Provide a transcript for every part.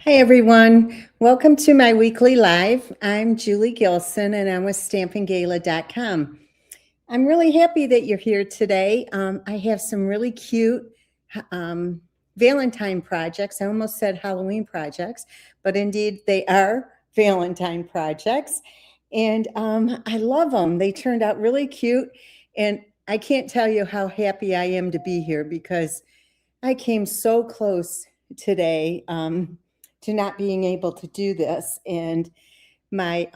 Hi, everyone. Welcome to my weekly live. I'm Julie Gilson, and I'm with stampinggala.com. I'm really happy that you're here today. I have some really cute um, Valentine projects. I almost said Halloween projects, but indeed they are Valentine projects. And I love them. They turned out really cute. And I can't tell you how happy I am to be here because I came so close today to not being able to do this. And my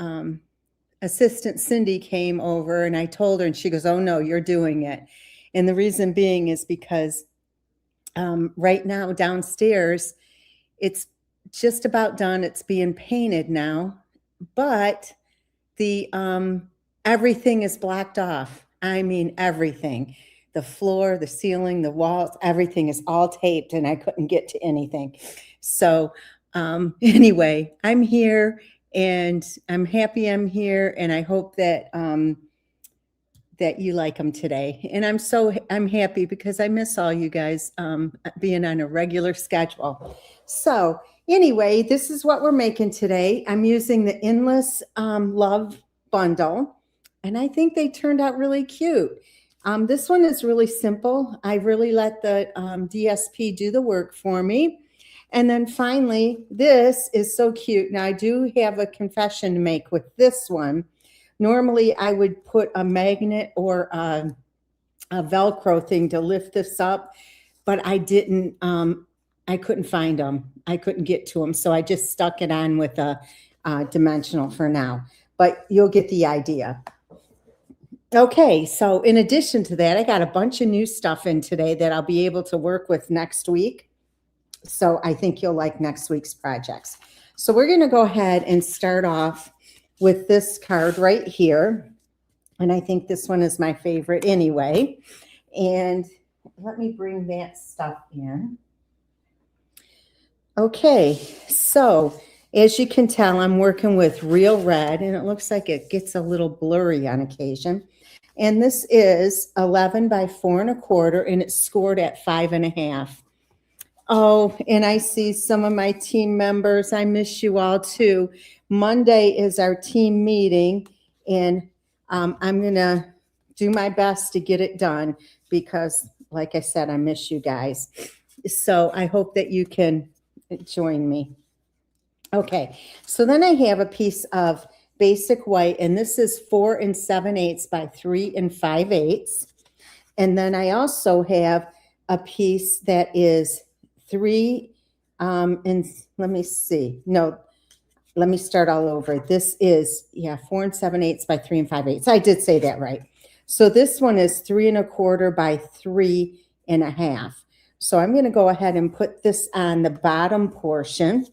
assistant Cindy came over and I told her, and she goes, "Oh no, you're doing it." And the reason being is because right now downstairs, it's just about done. It's being painted now, but the everything is blocked off. I mean, everything. The floor, the ceiling, the walls, everything is all taped, and I couldn't get to anything. So anyway, I'm here, and I'm happy I'm here, and I hope that that you like them today. And I'm happy because I miss all you guys being on a regular schedule. So anyway, this is what we're making today. I'm using the Endless Love bundle, and I think they turned out really cute. This one is really simple. I really let the DSP do the work for me. And then finally, this is so cute. Now, I do have a confession to make with this one. Normally, I would put a magnet or a Velcro thing to lift this up, but I didn't. I couldn't find them. I couldn't get to them, so I just stuck it on with a dimensional for now. But you'll get the idea. Okay, so in addition to that, I got a bunch of new stuff in today that I'll be able to work with next week. So I think you'll like next week's projects. So we're going to go ahead and start off with this card right here. And I think this one is my favorite anyway. And let me bring that stuff in. Okay, so as you can tell, I'm working with real red, and it looks like it gets a little blurry on occasion. And this is 11 by 4¼ and it's scored at 5.5. Oh, and I see some of my team members. I miss you all too. Monday is our team meeting, and I'm going to do my best to get it done because, like I said, I miss you guys. So I hope that you can join me. Okay, so then I have a piece of basic white, and this is 4 7/8 by 3 5/8. And then I also have a piece that is 3 and let me see. No, let me start all over. This is 4 7/8 by 3 5/8. I did say that right. So this one is 3 1/4 by 3.5. So I'm going to go ahead and put this on the bottom portion.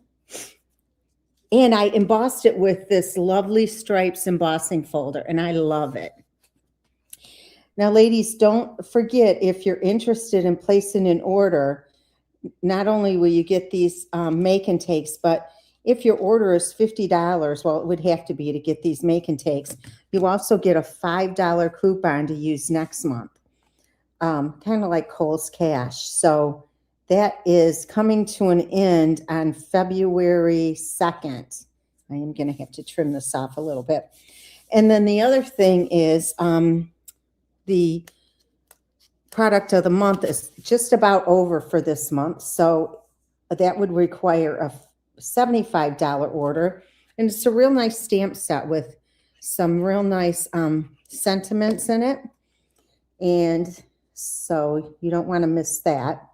And I embossed it with this lovely stripes embossing folder, and I love it. Now, ladies, don't forget, if you're interested in placing an order, not only will you get these make and takes, but if your order is $50, well, it would have to be to get these make and takes, you also get a $5 coupon to use next month, kind of like Kohl's Cash. So that is coming to an end on February 2nd. I am going to have to trim this off a little bit. And then the other thing is the product of the month is just about over for this month. So that would require a $75 order. And it's a real nice stamp set with some real nice sentiments in it. And so you don't want to miss that.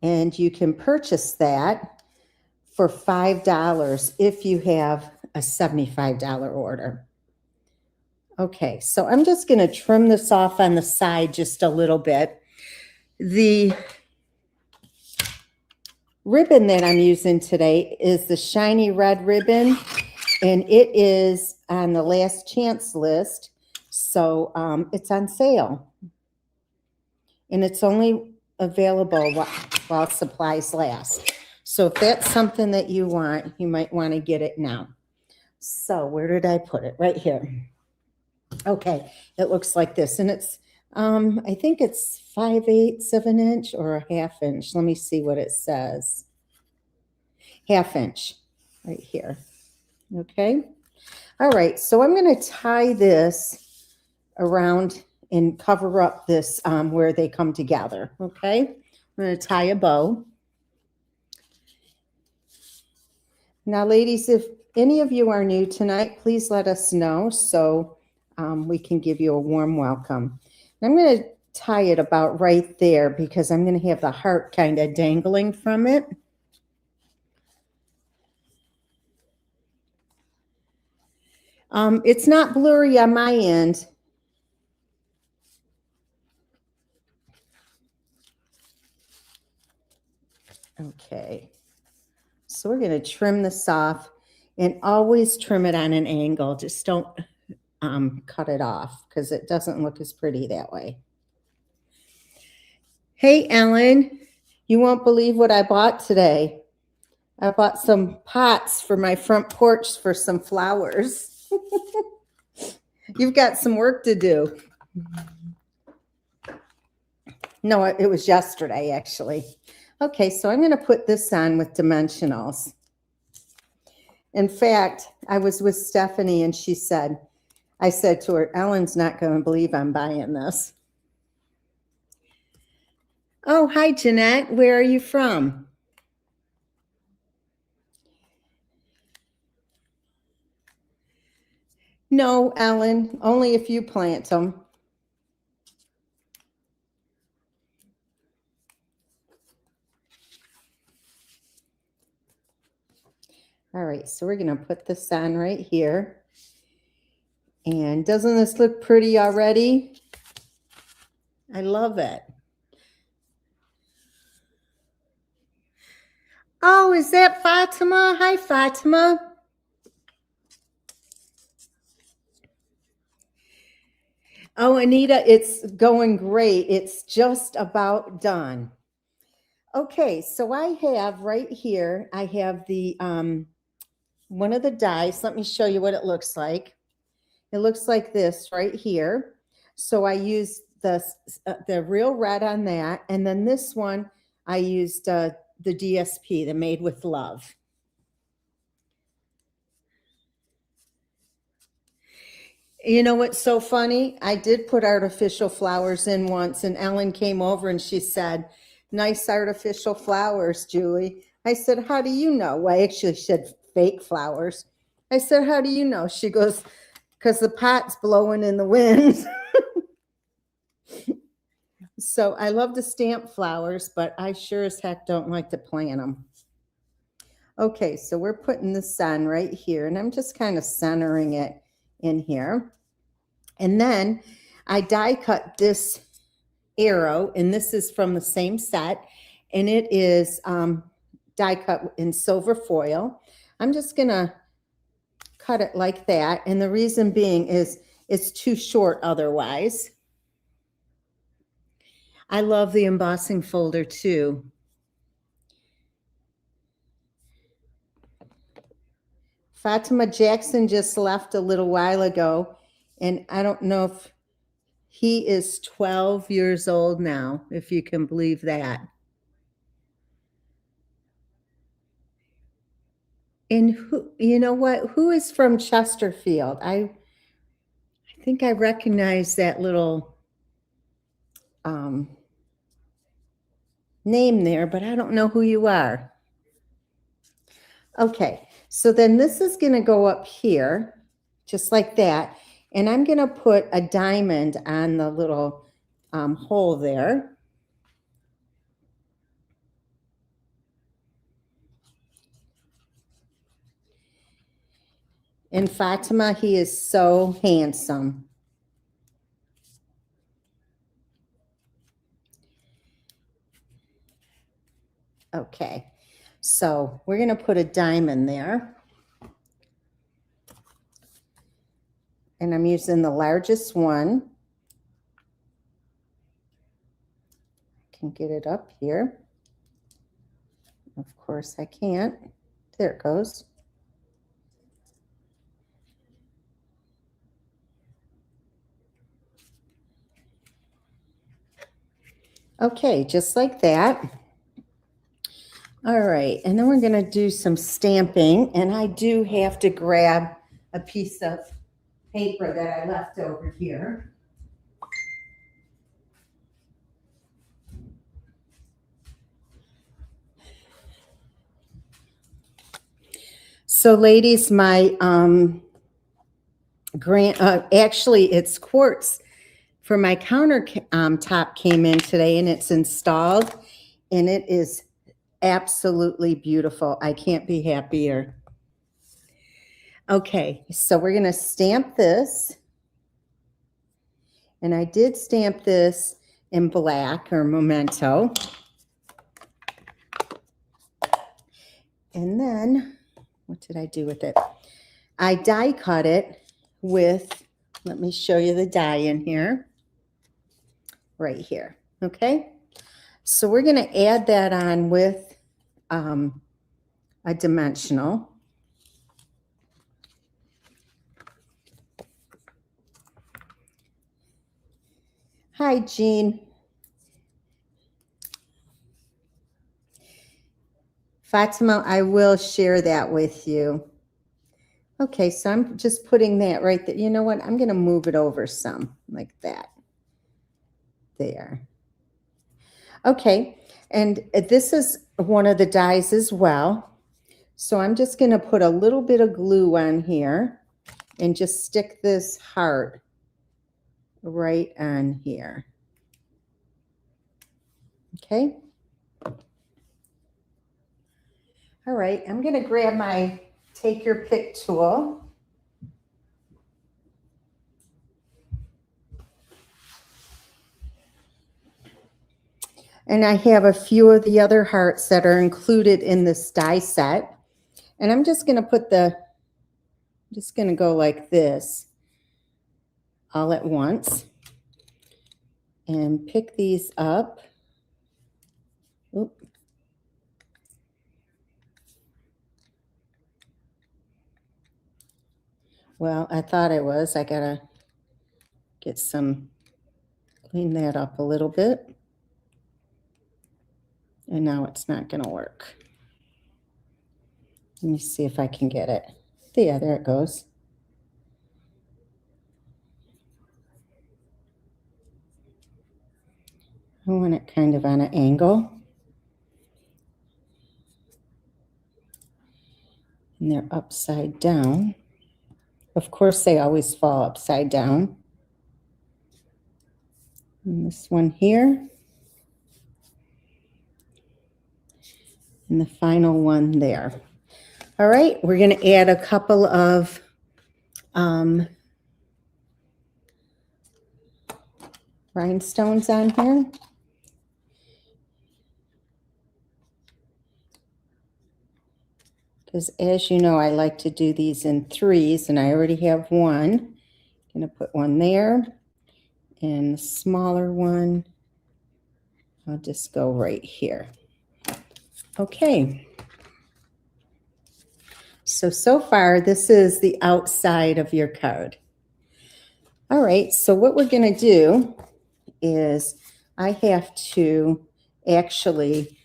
And you can purchase that for $5 if you have a $75 order. Okay, so I'm just going to trim this off on the side just a little bit. The ribbon that I'm using today is the shiny red ribbon, and it is on the last chance list, so it's on sale. And it's only available while supplies last. So if that's something that you want, you might want to get it now. So where did I put it? Right here. Okay, it looks like this, and it's I think it's 5/8 of an inch or a 1/2 inch. Let me see what it says. 1/2 inch right here. Okay. All right. So I'm going to tie this around and cover up this where they come together. Okay. I'm going to tie a bow. Now, ladies, if any of you are new tonight, please let us know so we can give you a warm welcome. I'm going to tie it about right there because I'm going to have the heart kind of dangling from it. It's not blurry on my end. Okay. So we're going to trim this off and always trim it on an angle. Just don't cut it off because it doesn't look as pretty that way. Hey, Ellen, you won't believe what I bought today. I bought some pots for my front porch for some flowers. You've got some work to do. No, it was yesterday, actually. Okay, so I'm going to put this on with dimensionals. In fact, I was with Stephanie and I said to her, Ellen's not going to believe I'm buying this. Oh, hi, Jeanette. Where are you from? No, Ellen, only if you plant them. All right, so we're going to put this on right here. And doesn't this look pretty already? I love it. Oh, is that Fatima? Hi, Fatima. Oh, Anita, it's going great. It's just about done. Okay, so I have right here, I have the one of the dies. Let me show you what it looks like. It looks like this right here. So I used the real red on that. And then this one, I used the DSP, the Made with Love. You know what's so funny? I did put artificial flowers in once, and Ellen came over and she said, nice artificial flowers, Julie. I said, how do you know? Well, I actually said fake flowers. I said, how do you know? She goes, because the pot's blowing in the wind. So I love to stamp flowers, but I sure as heck don't like to plant them. Okay, so we're putting this on right here, and I'm just kind of centering it in here. And then I die cut this arrow, and this is from the same set, and it is die cut in silver foil. I'm just going to cut it like that, and the reason being is it's too short otherwise. I love the embossing folder too. Fatima Jackson just left a little while ago, and I don't know if he is 12 years old now, if you can believe that. And who, you know what? Who is from Chesterfield? I think I recognize that little name there, but I don't know who you are. Okay, so then this is going to go up here, just like that. And I'm going to put a diamond on the little hole there. And Fatima, he is so handsome. Okay, so we're going to put a diamond there. And I'm using the largest one. I can get it up here. Of course I can't. There it goes. Okay, just like that. All right, and then we're going to do some stamping, and I do have to grab a piece of paper that I left over here. So ladies, my actually it's quartz for my counter top came in today, and it's installed, and it is absolutely beautiful. I can't be happier. Okay, so we're going to stamp this. And I did stamp this in black or memento. And then, what did I do with it? I die cut it with, let me show you the die in here. Right here, okay? So we're going to add that on with a dimensional. Hi, Jean. Fatima, I will share that with you. Okay, so I'm just putting that right there. You know what? I'm going to move it over some like that. There. Okay, and this is one of the dies as well. So I'm just going to put a little bit of glue on here and just stick this heart right on here. Okay. All right, I'm going to grab my take your pick tool. And I have a few of the other hearts that are included in this die set. And I'm just going to put just going to go like this all at once and pick these up. Oop. Well, I thought I was. I got to clean that up a little bit. And now it's not going to work. Let me see if I can get it. Yeah, there it goes. I want it kind of on an angle. And they're upside down. Of course, they always fall upside down. And this one here. And the final one there. All right, we're going to add a couple of rhinestones on here. Because as you know, I like to do these in threes, and I already have one. I'm going to put one there, and the smaller one, I'll just go right here. Okay. So far, this is the outside of your card. All right, so what we're going to do is I have to actually,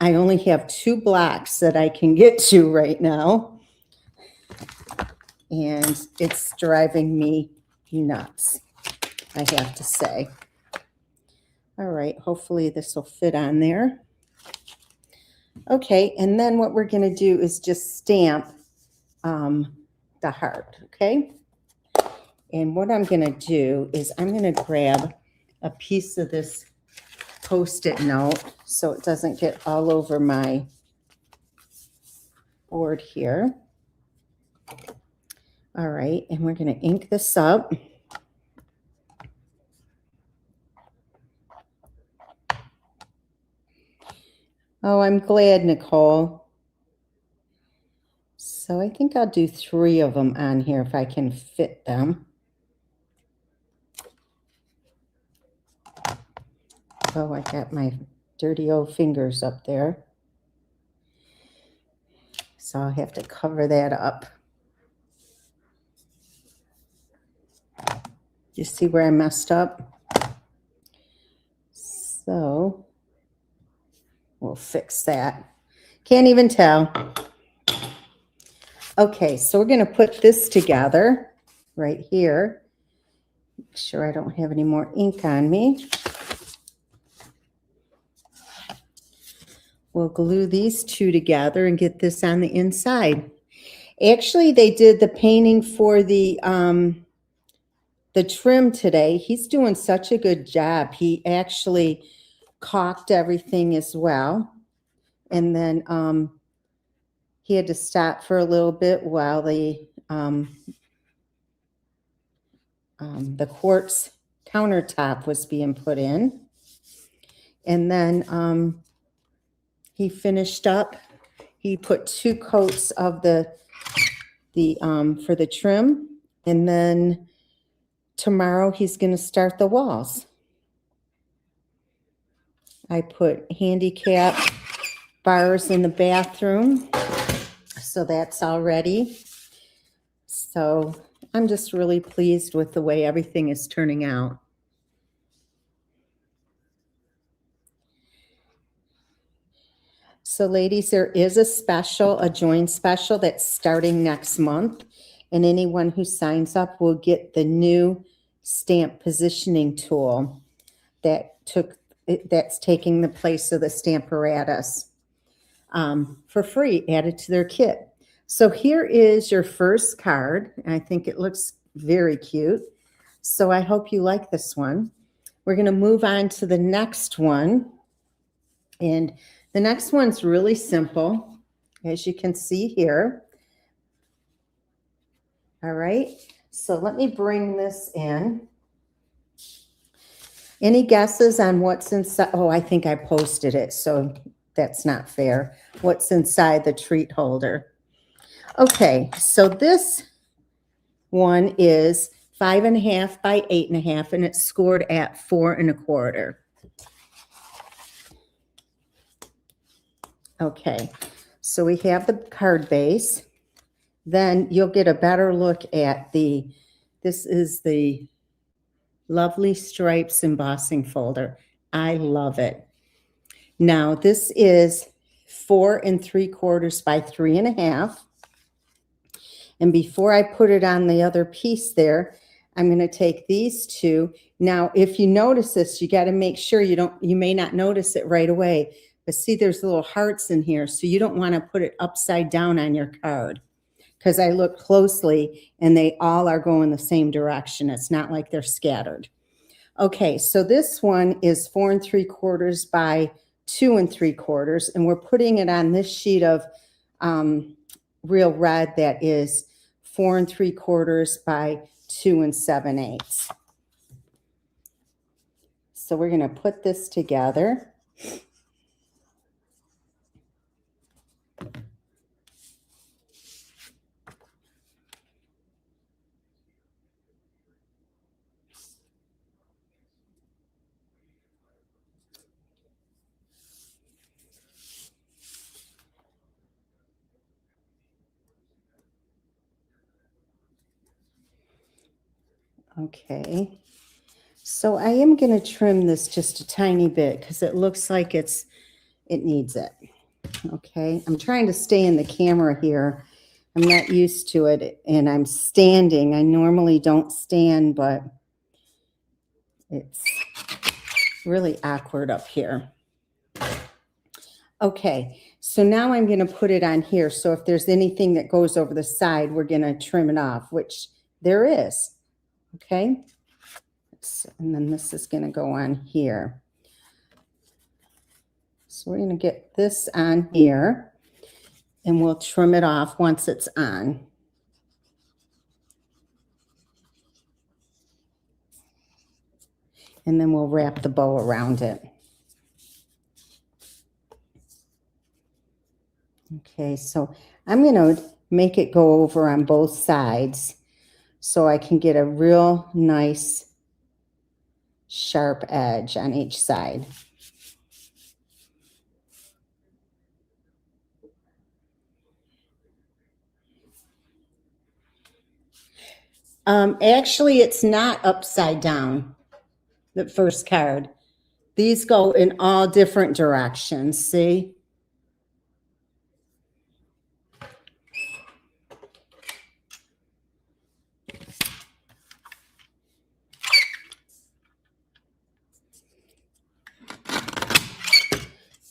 I only have 2 blocks that I can get to right now. And it's driving me nuts, I have to say. All right, hopefully this will fit on there. Okay, and then what we're going to do is just stamp the heart, okay? And what I'm going to do is I'm going to grab a piece of this Post-it note so it doesn't get all over my board here. All right, and we're going to ink this up. Oh, I'm glad, Nicole. So I think I'll do 3 of them on here if I can fit them. Oh, I got my dirty old fingers up there. So I'll have to cover that up. You see where I messed up? So we'll fix that. Can't even tell. Okay, so we're going to put this together right here. Make sure I don't have any more ink on me. We'll glue these two together and get this on the inside. Actually, they did the painting for the trim today. He's doing such a good job. He actually caulked everything as well. And then he had to stop for a little bit while the quartz countertop was being put in. And then he finished up. He put 2 coats of the for the trim. And then tomorrow he's going to start the walls. I put handicap bars in the bathroom. So that's all ready. So I'm just really pleased with the way everything is turning out. So ladies, there is a special, a join special that's starting next month. And anyone who signs up will get the new stamp positioning tool that's taking the place of the Stamparatus for free, added to their kit. So here is your first card. And I think it looks very cute. So I hope you like this one. We're going to move on to the next one. And the next one's really simple, as you can see here. All right, so let me bring this in. Any guesses on what's inside? Oh, I think I posted it, so that's not fair. What's inside the treat holder? Okay, so this one is 5.5 by 8.5, and it's scored at 4 1/4. Okay, so we have the card base. Then you'll get a better look at this is the Lovely Stripes embossing folder. I love it. Now this is 4 3/4 by 3.5. And before I put it on the other piece there, I'm going to take these two. Now, if you notice this, you got to make sure you may not notice it right away. But see, there's little hearts in here, so you don't want to put it upside down on your card. Because I looked closely, and they all are going the same direction. It's not like they're scattered. Okay, so this one is 4 3/4 by 2 3/4, and we're putting it on this sheet of real red that is 4 3/4 by 2 7/8. So we're going to put this together. Okay, so I am going to trim this just a tiny bit because it looks like it needs it. Okay, I'm trying to stay in the camera here. I'm not used to it, and I'm standing. I normally don't stand, but it's really awkward up here. Okay, so now I'm going to put it on here. So if there's anything that goes over the side, we're going to trim it off, which there is. Okay, and then this is going to go on here. So we're going to get this on here, and we'll trim it off once it's on. And then we'll wrap the bow around it. Okay, so I'm going to make it go over on both sides so I can get a real nice sharp edge on each side. Actually, it's not upside down, the first card. These go in all different directions, see?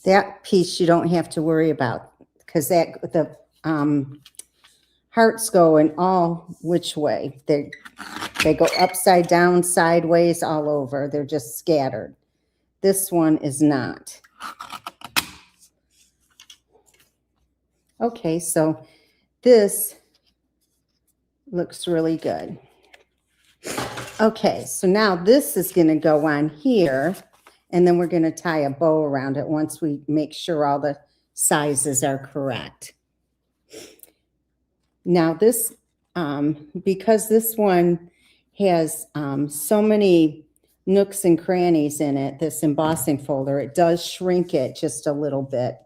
That piece you don't have to worry about because the hearts go in all which way. They go upside down, sideways, all over. They're just scattered. This one is not. Okay, so this looks really good. Okay, so now this is going to go on here, and then we're going to tie a bow around it once we make sure all the sizes are correct. Now this, because this one has so many nooks and crannies in it, this embossing folder, it does shrink it just a little bit.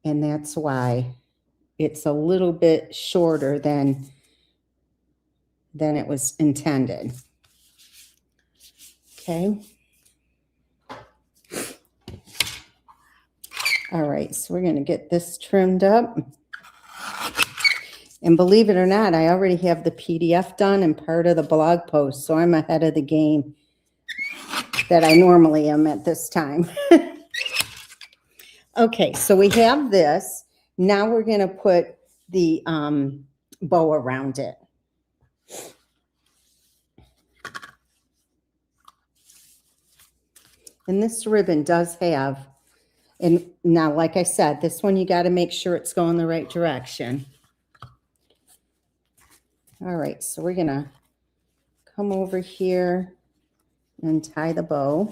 And that's why it's a little bit shorter than it was intended. Okay. All right, so we're going to get this trimmed up. And believe it or not, I already have the PDF done and part of the blog post, so I'm ahead of the game that I normally am at this time. Okay, so we have this. Now we're going to put the bow around it. And this ribbon does have, and now, like I said, this one you got to make sure it's going the right direction. All right, so we're going to come over here and tie the bow.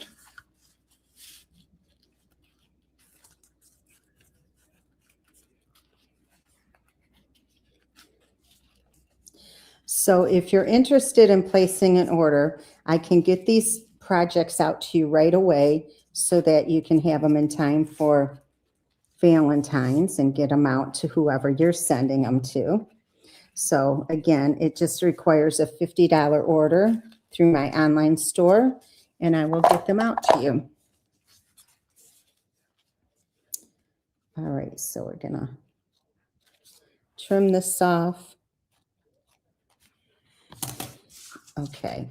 So if you're interested in placing an order, I can get these projects out to you right away so that you can have them in time for Valentine's and get them out to whoever you're sending them to. So again, it just requires a $50 order through my online store, and I will get them out to you. All right, so we're gonna trim this off. Okay.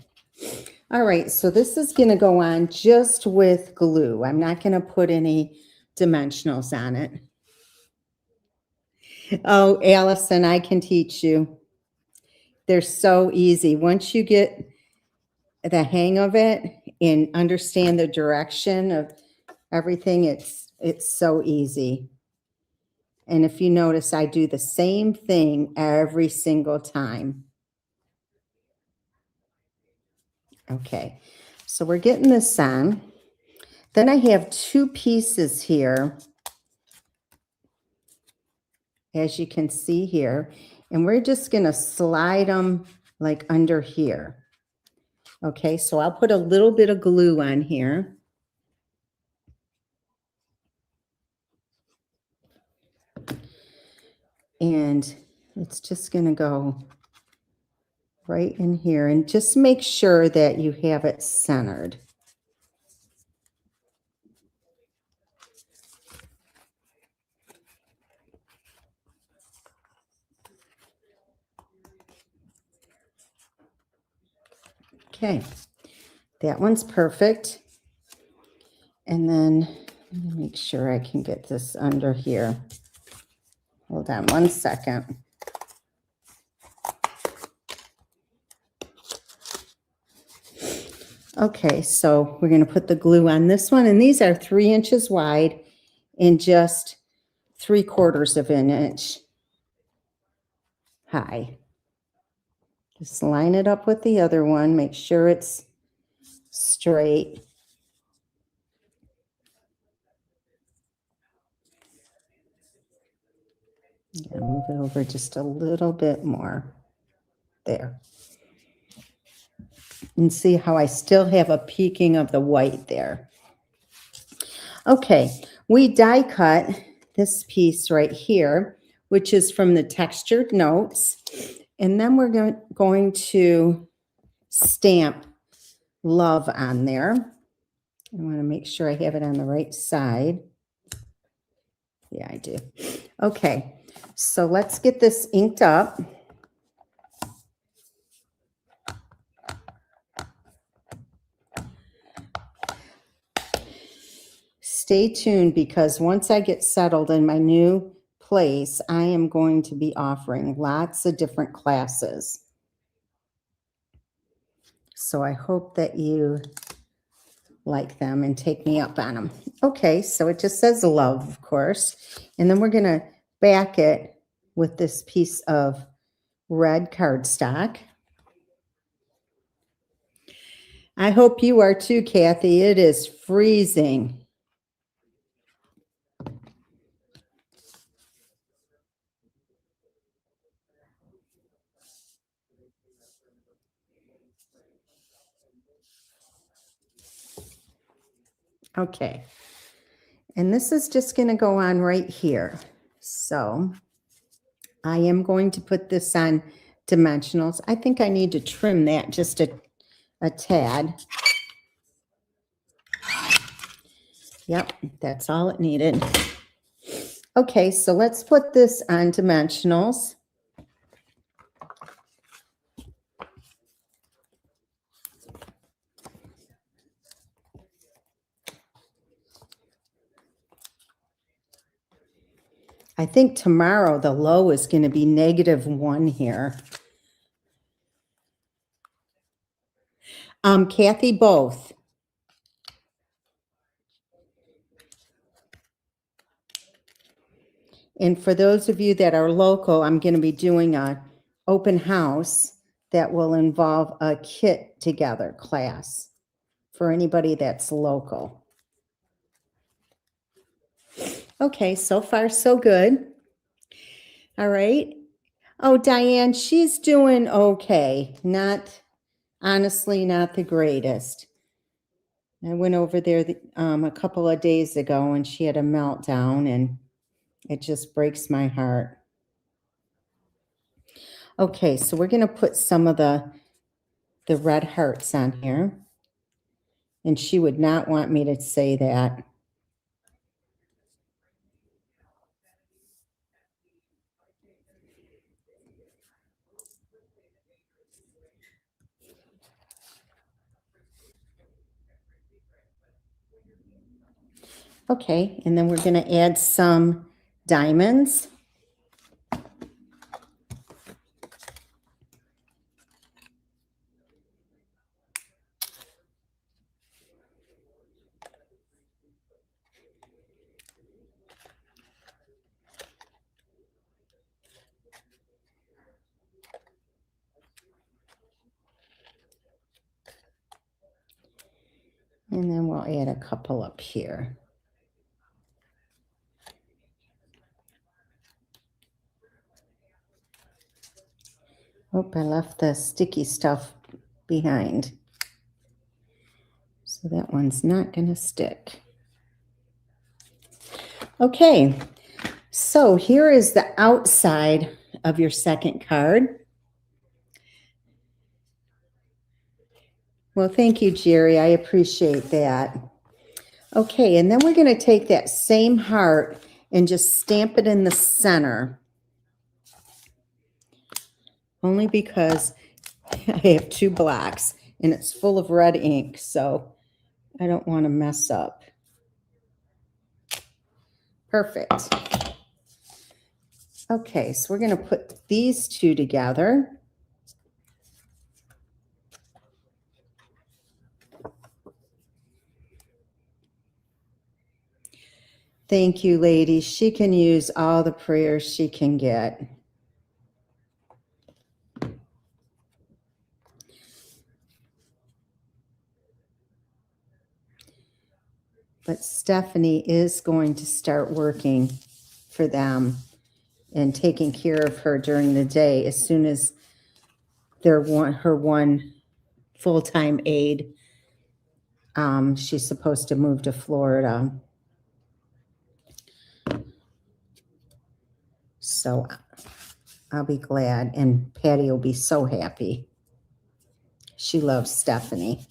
All right, so this is going to go on just with glue. I'm not going to put any dimensionals on it. Oh, Allison, I can teach you. They're so easy. Once you get the hang of it and understand the direction of everything, it's so easy. And if you notice, I do the same thing every single time. Okay, so we're getting this on. Then I have two pieces here, as you can see here, and we're just going to slide them like under here. Okay, so I'll put a little bit of glue on here. And it's just going to go right in here, and just make sure that you have it centered. Okay, that one's perfect. And then let me make sure I can get this under here. Hold on one second. Okay, so we're going to put the glue on this one, and these are 3 inches wide and just 3/4 of an inch high. Just line it up with the other one, make sure it's straight. Yeah, move it over just a little bit more. There. And see how I still have a peeking of the white there. Okay, we die cut this piece right here, which is from the textured notes. And then we're going to stamp love on there. I want to make sure I have it on the right side. Yeah, I do. Okay, so let's get this inked up. stay tuned because once I get settled in my new place, I am going to be offering lots of different classes. So I hope that you like them and take me up on them. Okay, so it just says love, of course. And then we're going to back it with this piece of red cardstock. I hope you are too, Kathy. It is freezing. Okay. And this is just going to go on right here. So I am going to put this on dimensionals. I think I need to trim that just a tad. Yep, that's all it needed. Okay, so let's put this on dimensionals. I think tomorrow the low is going to be -1 here. Kathy, both. And for those of you that are local, I'm going to be doing a open house that will involve a kit together class for anybody that's local. Okay, so far so good. All right. Oh, Diane, she's doing okay. Honestly, not the greatest. I went over there a couple of days ago and she had a meltdown and it just breaks my heart. Okay, so we're going to put some of the red hearts on here. And she would not want me to say that. Okay, and then we're going to add some diamonds. And then we'll add a couple up here. Oh, I left the sticky stuff behind. So that one's not going to stick. Okay, so here is the outside of your second card. Well, thank you, Jerry. I appreciate that. Okay, and then we're going to take that same heart and just stamp it in the center. Only because I have 2 blocks and it's full of red ink, so I don't want to mess up. Perfect. Okay, so we're going to put these 2 together. Thank you, ladies. She can use all the prayers she can get. But Stephanie is going to start working for them and taking care of her during the day as soon as her one full-time aide. She's supposed to move to Florida. So I'll be glad, and Patty will be so happy. She loves Stephanie.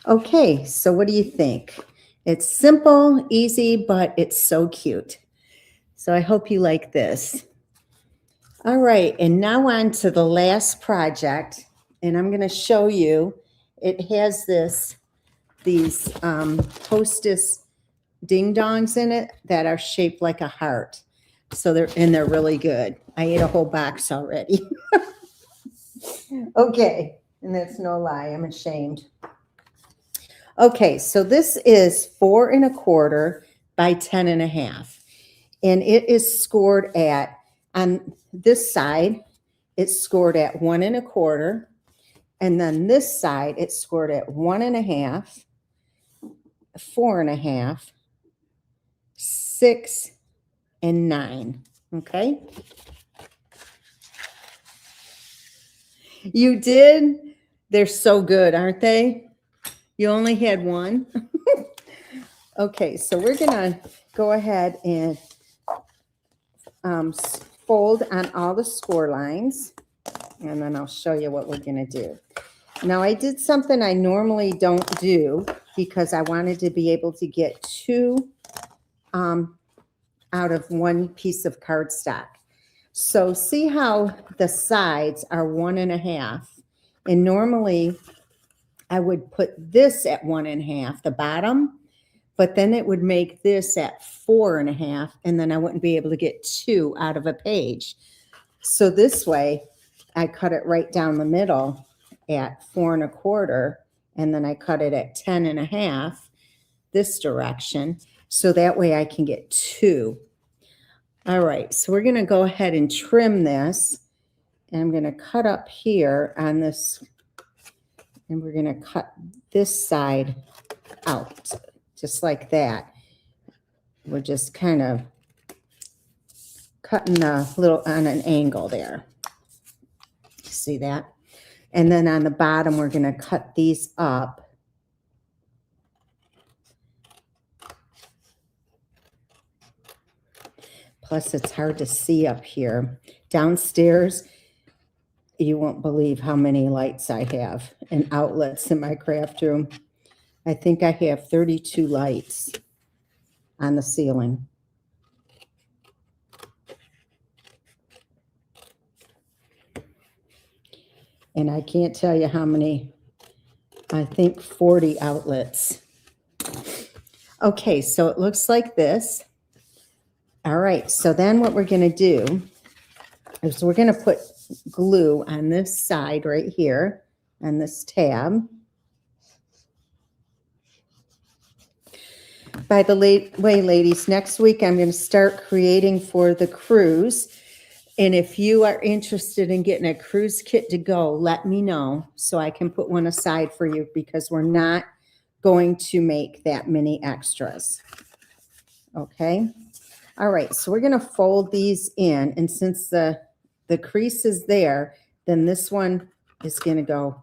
Okay, so what do you think? It's simple, easy, but it's so cute. So I hope you like this. All right, and now on to the last project, and I'm going to show you. It has these Hostess ding dongs in it that are shaped like a heart. So they're really good. I ate a whole box already. Okay, and that's no lie. I'm ashamed. Okay, so this is 4 1/4 by 10 1/2. And it is scored at, on this side, it's scored at 1 1/4. And then this side, it's scored at 1 1/2, 4 1/2, 6, and 9. Okay. You did? They're so good, aren't they? You only had one? Okay, so we're going to go ahead and fold on all the score lines, and then I'll show you what we're going to do. Now, I did something I normally don't do because I wanted to be able to get 2 out of 1 piece of cardstock. So see how the sides are 1 1/2, and normally I would put this at 1 1/2, the bottom, but then it would make this at 4 1/2, and then I wouldn't be able to get 2 out of a page. So this way, I cut it right down the middle at 4 1/4, and then I cut it at 10 1/2 this direction, so that way I can get 2. All right, so we're going to go ahead and trim this, and I'm going to cut up here on this, and we're going to cut this side out just like that. We're just kind of cutting a little on an angle there. See that? And then on the bottom, we're going to cut these up. Plus, it's hard to see up here. Downstairs, you won't believe how many lights I have and outlets in my craft room. I think I have 32 lights on the ceiling. And I can't tell you how many, I think 40 outlets. Okay, so it looks like this. All right, so then what we're going to do is we're going to put glue on this side right here on this tab. By the way, ladies, next week I'm going to start creating for the cruise. And if you are interested in getting a cruise kit to go, let me know so I can put one aside for you, because we're not going to make that many extras. Okay. All right, so we're going to fold these in, and since the crease is there, then this one is going to go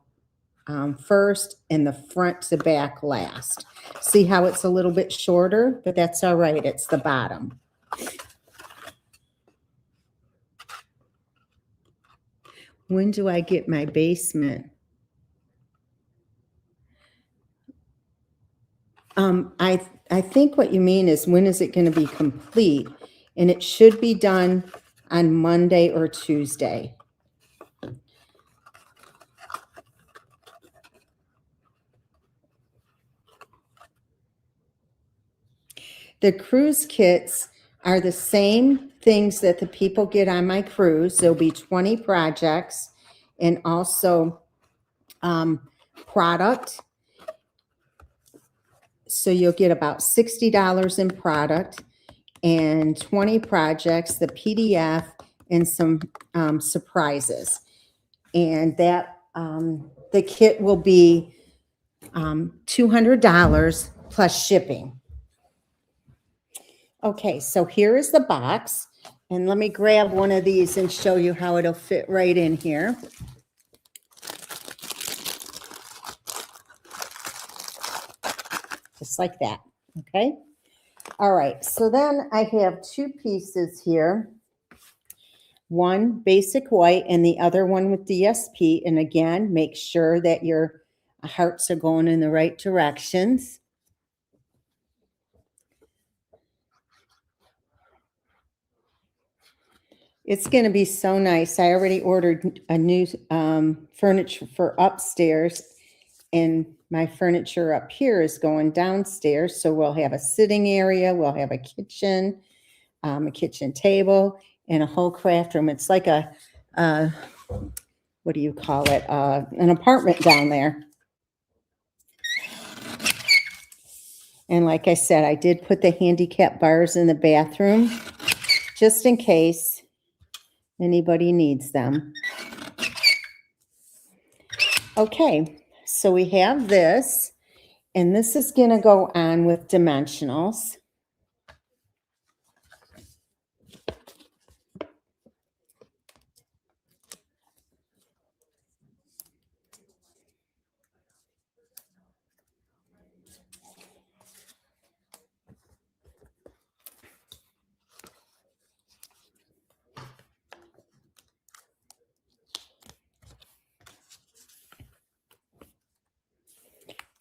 first and the front to back last. See how it's a little bit shorter, but that's all right. It's the bottom. When do I get my basement? I think what you mean is, when is it going to be complete? And it should be done on Monday or Tuesday. The cruise kits are the same things that the people get on my cruise. There'll be 20 projects, and also product. So you'll get about $60 in product and 20 projects, the PDF, and some surprises. And that the kit will be $200 plus shipping. Okay, so here is the box. And let me grab one of these and show you how it'll fit right in here. Just like that, okay? All right, so then I have 2 pieces here. One basic white and the other one with DSP. And again, make sure that your hearts are going in the right directions. It's going to be so nice. I already ordered a new furniture for upstairs, and my furniture up here is going downstairs. So we'll have a sitting area. We'll have a kitchen table, and a whole craft room. It's like a, what do you call it? An apartment down there. And like I said, I did put the handicap bars in the bathroom just in case anybody needs them. Okay, so we have this, and this is going to go on with dimensionals.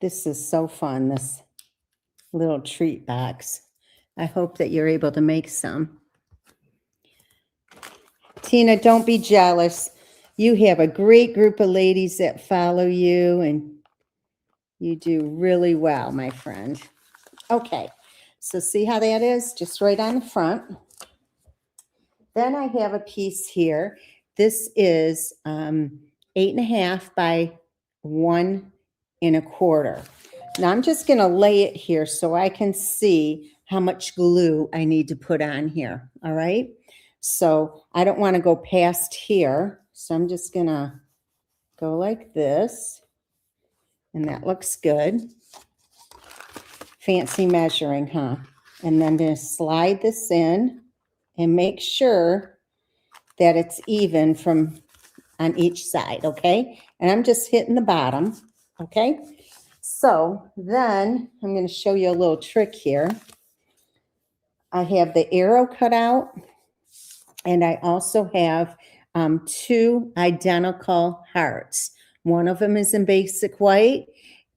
This is so fun, this little treat box. I hope that you're able to make some. Tina, don't be jealous. You have a great group of ladies that follow you, and you do really well, my friend. Okay, so see how that is? Just right on the front. Then I have a piece here. This is 8.5 by 1 1/4. Now I'm just going to lay it here so I can see how much glue I need to put on here. All right. So I don't want to go past here. So I'm just going to go like this. And that looks good. Fancy measuring, huh? And then I'm going to slide this in and make sure that it's even from on each side, okay? And I'm just hitting the bottom, okay? So then I'm going to show you a little trick here. I have the arrow cut out, and I also have 2 identical hearts. One of them is in basic white,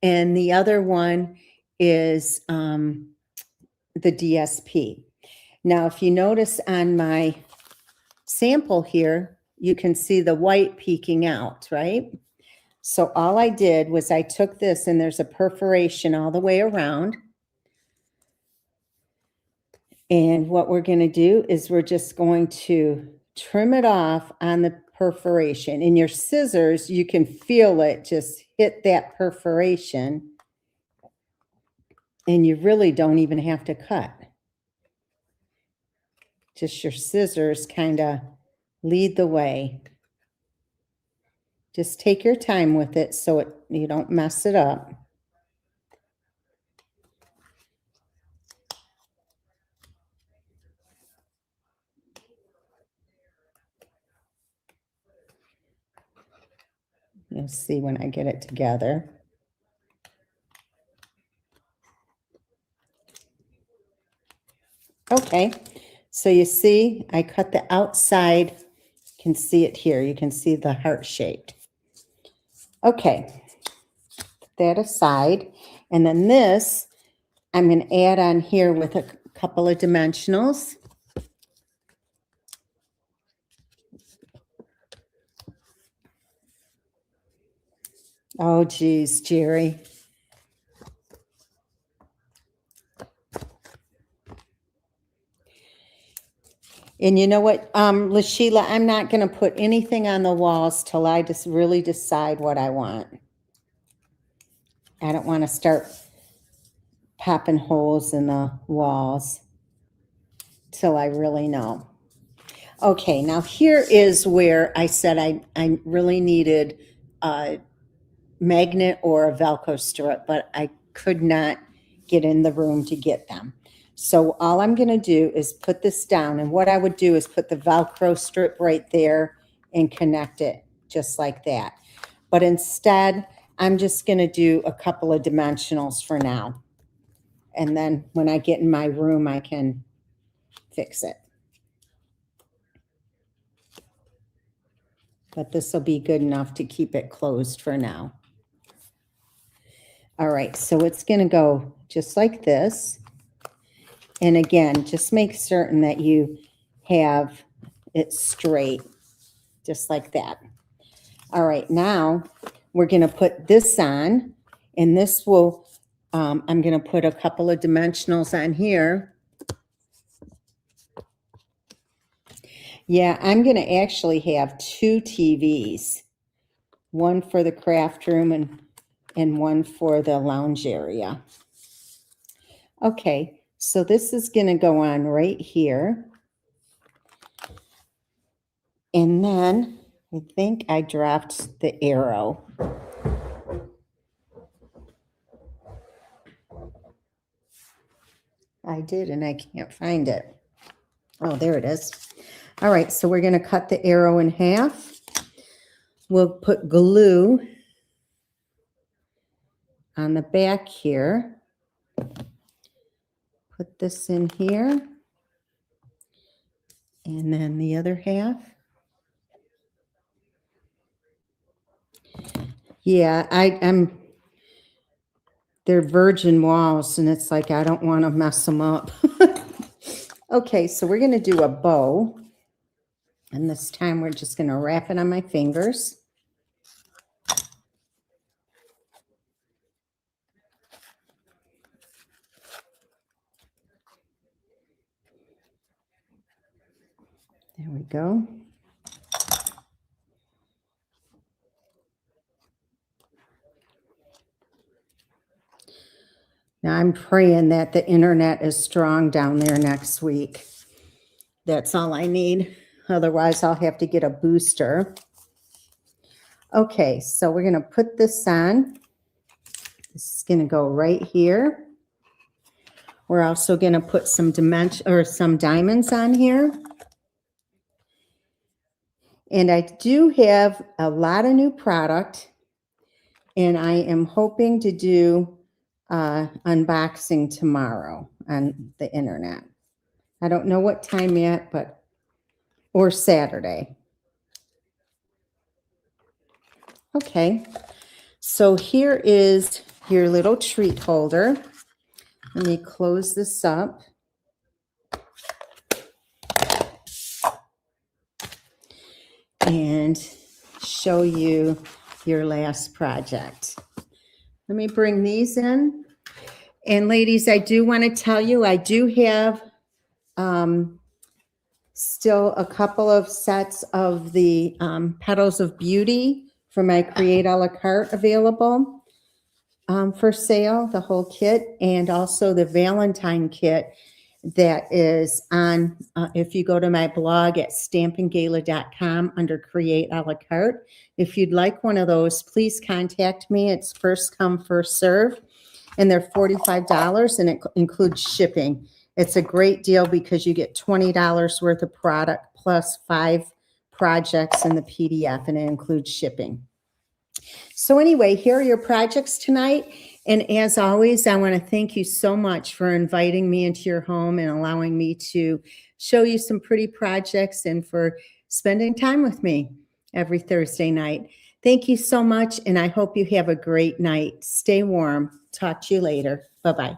and the other one is the DSP. Now, if you notice on my sample here, you can see the white peeking out, right? So all I did was I took this, and there's a perforation all the way around. And what we're going to do is we're just going to trim it off on the perforation. In your scissors, you can feel it just hit that perforation, and you really don't even have to cut. Just your scissors kind of lead the way. Just take your time with it so you don't mess it up. You'll see when I get it together. Okay, so you see I cut the outside. You can see it here. You can see the heart shaped. Okay, put that aside. And then this, I'm going to add on here with a couple of dimensionals. Oh, geez, Jerry. And you know what, LaSheila, I'm not going to put anything on the walls till I just really decide what I want. I don't want to start popping holes in the walls till I really know. Okay, now here is where I said I really needed a magnet or a Velcro strip, but I could not get in the room to get them. So all I'm going to do is put this down, and what I would do is put the Velcro strip right there and connect it just like that. But instead, I'm just going to do a couple of dimensionals for now. And then when I get in my room, I can fix it. But this will be good enough to keep it closed for now. All right, so it's going to go just like this. And again, just make certain that you have it straight, just like that. All right, now we're going to put this on, And this will, I'm going to put a couple of dimensionals on here. Yeah, I'm going to actually have 2 TVs, one for the craft room and one for the lounge area. Okay, so this is going to go on right here. And then I think I dropped the arrow. I did, and I can't find it. Oh, there it is. All right, so we're going to cut the arrow in half. We'll put glue on the back here. Put this in here. And then the other half. Yeah, they're virgin walls, and it's like I don't want to mess them up. Okay, so we're going to do a bow. And this time we're just going to wrap it on my fingers. There we go. Now I'm praying that the internet is strong down there next week. That's all I need. Otherwise, I'll have to get a booster. Okay, so we're going to put this on. This is going to go right here. We're also going to put some diamonds on here. And I do have a lot of new product, and I am hoping to do unboxing tomorrow on the internet. I don't know what time yet, or Saturday. Okay, so here is your little treat holder. Let me close this up. And show you your last project. Let me bring these in. And ladies, I do want to tell you, I do have still a couple of sets of the Petals of Beauty for my Create a la carte available for sale, the whole kit, and also the Valentine kit that is on, if you go to my blog at stampinggala.com under Create a la carte. If you'd like one of those, please contact me. It's first come, first serve, and they're $45, and it includes shipping. It's a great deal because you get $20 worth of product plus 5 projects in the PDF, and it includes shipping. So anyway, here are your projects tonight. And as always, I want to thank you so much for inviting me into your home and allowing me to show you some pretty projects and for spending time with me every Thursday night. Thank you so much, and I hope you have a great night. Stay warm. Talk to you later. Bye-bye.